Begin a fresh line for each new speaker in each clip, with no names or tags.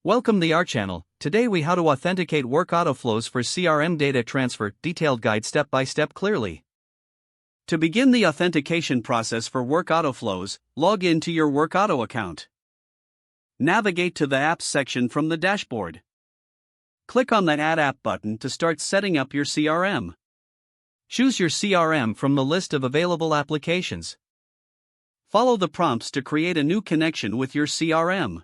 Welcome to our channel. Today we how to authenticate Workato flows for CRM data transfer, detailed guide step by step clearly. To begin the authentication process for Workato flows, log in to your Workato account. Navigate to the Apps section from the dashboard. Click on the Add App button to start setting up your CRM. Choose your CRM from the list of available applications. Follow the prompts to create a new connection with your CRM.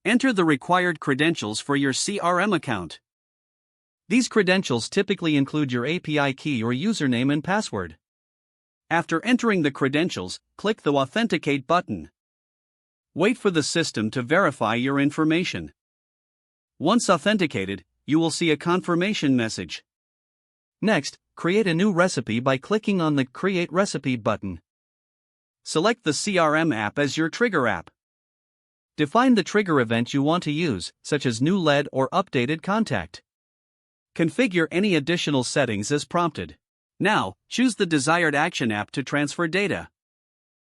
Enter the required credentials for your CRM account. These credentials typically include your API key or username and password. After entering the credentials, click the Authenticate button. Wait for the system to verify your information. Once authenticated, you will see a confirmation message. Next, create a new recipe by clicking on the Create Recipe button. Select the CRM app as your trigger app. Define the trigger event you want to use, such as new lead or updated contact. Configure any additional settings as prompted. Now, choose the desired action app to transfer data.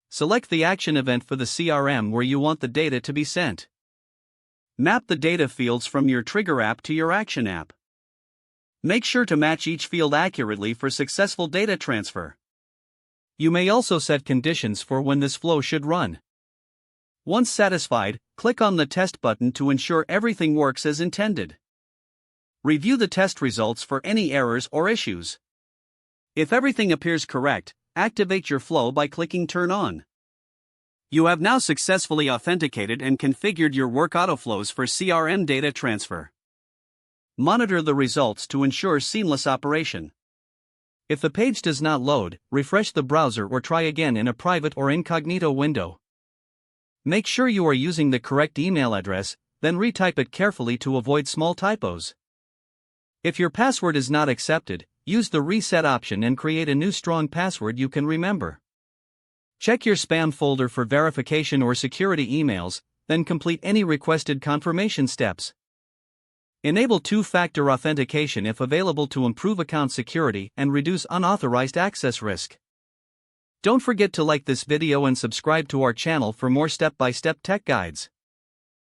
Select the action event for the CRM where you want the data to be sent. Map the data fields from your trigger app to your action app. Make sure to match each field accurately for successful data transfer. You may also set conditions for when this flow should run. Once satisfied, click on the Test button to ensure everything works as intended. Review the test results for any errors or issues. If everything appears correct, activate your flow by clicking Turn On. You have now successfully authenticated and configured your Workato flows for CRM data transfer. Monitor the results to ensure seamless operation. If the page does not load, refresh the browser or try again in a private or incognito window. Make sure you are using the correct email address, then retype it carefully to avoid small typos. If your password is not accepted, use the reset option and create a new strong password you can remember. Check your spam folder for verification or security emails, then complete any requested confirmation steps. Enable two-factor authentication if available to improve account security and reduce unauthorized access risk. Don't forget to like this video and subscribe to our channel for more step-by-step tech guides.